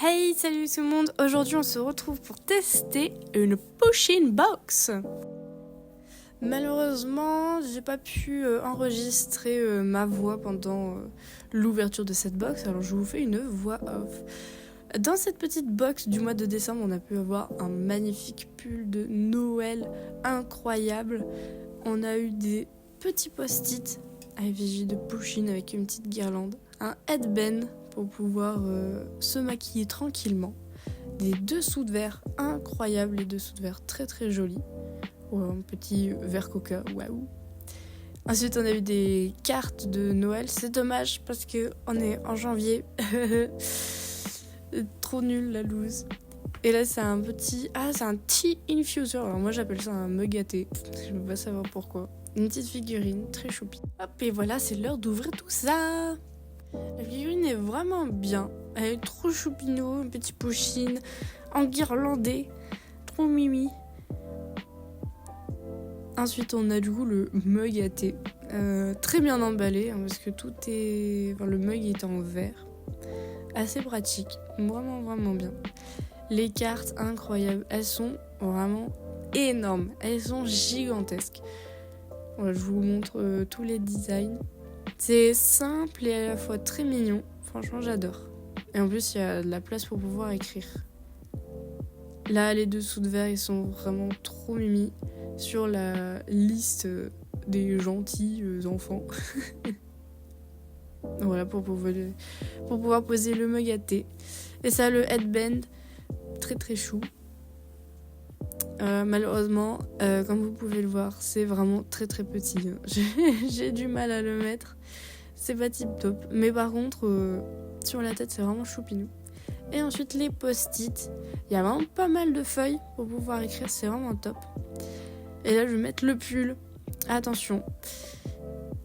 Hey, salut tout le monde! Aujourd'hui, on se retrouve pour tester une push-in box. Malheureusement, j'ai pas pu enregistrer ma voix pendant l'ouverture de cette box, alors je vous fais une voix off. Dans cette petite box du mois de décembre, on a pu avoir un magnifique pull de Noël incroyable. On a eu des petits post-it à effigie de push-in avec une petite guirlande, un headband pour pouvoir se maquiller tranquillement, des dessous de verre incroyables, les dessous de verre très très jolis, un petit verre coca, waouh. Ensuite on a eu des cartes de Noël, c'est dommage parce qu'on est en janvier, trop nul la loose. Et là c'est un petit, c'est un tea infuser, alors moi j'appelle ça un mug à thé, je ne veux pas savoir pourquoi. Une petite figurine très choupie. Hop, et voilà, c'est l'heure d'ouvrir tout ça. La figurine est vraiment bien. Elle est trop choupinou, un petit push-in enguirlandé, trop mimi. Ensuite, on a du coup le mug à thé, très bien emballé, parce que tout est, le mug est en verre, assez pratique, vraiment bien. Les cartes incroyables, elles sont vraiment énormes, elles sont gigantesques. Voilà, je vous montre tous les designs. C'est simple et à la fois très mignon. Franchement, j'adore. Et en plus, il y a de la place pour pouvoir écrire. Là, les dessous de verre, ils sont vraiment trop mimi sur la liste des gentils enfants. Voilà, pour pouvoir poser le mug à thé. Et ça, le headband, très très chou. Malheureusement, comme vous pouvez le voir, c'est vraiment très très petit. J'ai du mal à le mettre. C'est pas tip top. Mais par contre, sur la tête, c'est vraiment choupinou. Et ensuite, les post-it. Il y a vraiment pas mal de feuilles pour pouvoir écrire. C'est vraiment top. Et là, je vais mettre le pull. Attention.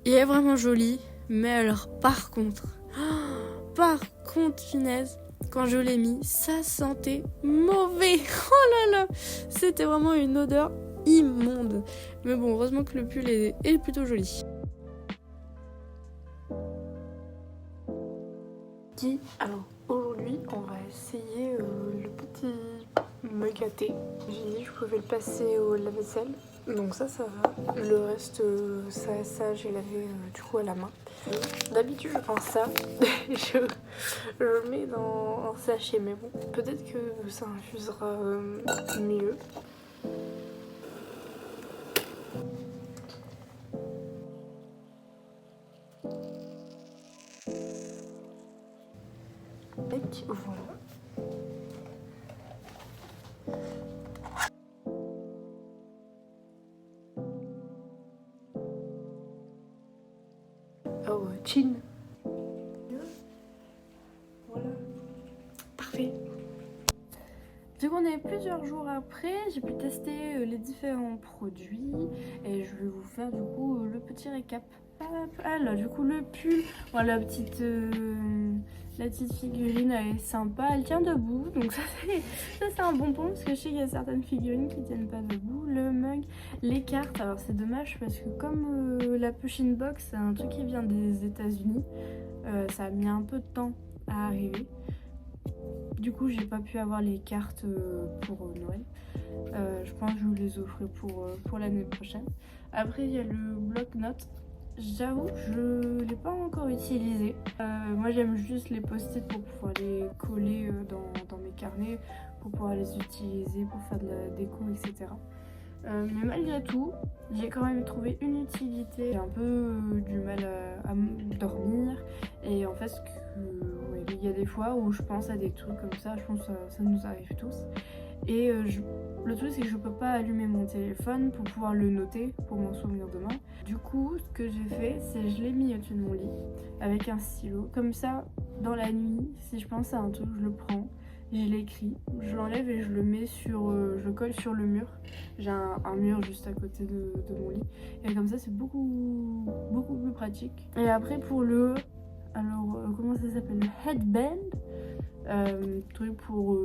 Il est vraiment joli. Mais alors, par contre, finesse. Quand je l'ai mis, ça sentait mauvais. Oh là là, c'était vraiment une odeur immonde. Mais bon, heureusement que le pull est plutôt joli. Alors, aujourd'hui, on va essayer le petit mug à thé. J'ai dit que je pouvais le passer au lave-vaisselle. Donc ça va. Le reste, ça j'ai lavé du coup à la main. D'habitude, je prends ça. je le mets dans un sachet, mais bon, peut-être que ça infusera mieux. Et voilà. Oh, chin. Voilà. Parfait. Du coup, on est plusieurs jours après, j'ai pu tester les différents produits et je vais vous faire du coup le petit récap. Alors, du coup, le pull, la petite figurine, elle est sympa, elle tient debout, donc ça c'est un bon point parce que je sais qu'il y a certaines figurines qui tiennent pas debout. Le mug, les cartes, alors c'est dommage parce que comme la push-in box, c'est un truc qui vient des États-Unis, ça a mis un peu de temps à arriver. Du coup, j'ai pas pu avoir les cartes pour Noël. Je pense que je vous les offre pour l'année prochaine. Après, il y a le bloc-notes. J'avoue, je l'ai pas encore utilisé. Moi, j'aime juste les post-it pour pouvoir les coller dans mes carnets, pour pouvoir les utiliser, pour faire de la déco, etc. Mais malgré tout, j'ai quand même trouvé une utilité. J'ai un peu du mal à dormir et en fait, il y a des fois où je pense à des trucs comme ça, je pense que ça nous arrive tous. Et le truc c'est que je peux pas allumer mon téléphone pour pouvoir le noter, pour m'en souvenir demain. Du coup, ce que j'ai fait, c'est que je l'ai mis au-dessus de mon lit avec un stylo. Comme ça, dans la nuit, si je pense à un truc, je le prends. Je l'écris, je l'enlève et je le mets je le colle sur le mur. J'ai un mur juste à côté de mon lit. Et comme ça, c'est beaucoup plus pratique. Et après, pour comment ça s'appelle? Le headband. Truc pour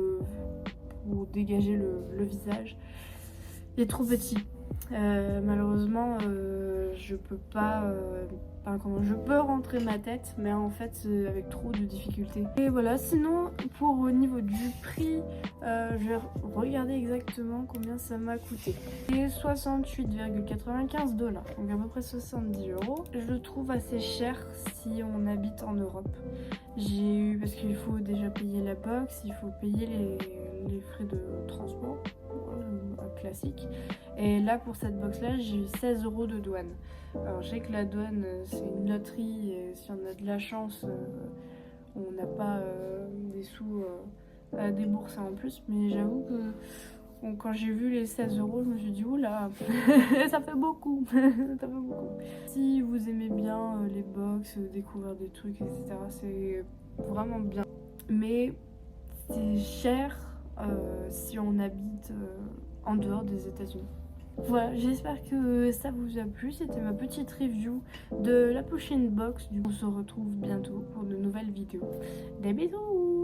dégager le visage. Il est trop petit. Malheureusement, je peux pas. Comment je peux rentrer ma tête, mais en fait, c'est avec trop de difficultés. Et voilà, sinon, pour au niveau du prix, je vais regarder exactement combien ça m'a coûté. C'est 68,95 $, donc à peu près 70 €. Je le trouve assez cher si on habite en Europe. J'ai eu, parce qu'il faut déjà payer la box, il faut payer les frais de transport classique. Et là, pour cette box là, j'ai eu 16 € de douane. Alors je sais que la douane c'est une loterie, et si on a de la chance, on n'a pas des sous à débourser en plus, mais j'avoue que quand j'ai vu les 16 €, je me suis dit oula, ça fait beaucoup. Ça fait beaucoup. Si vous aimez bien les box, découvrir des trucs, etc., c'est vraiment bien. Mais c'est cher si on habite en dehors des États-Unis. Voilà, j'espère que ça vous a plu. C'était ma petite review de la Push-In Box. On se retrouve bientôt pour de nouvelles vidéos. Des bisous!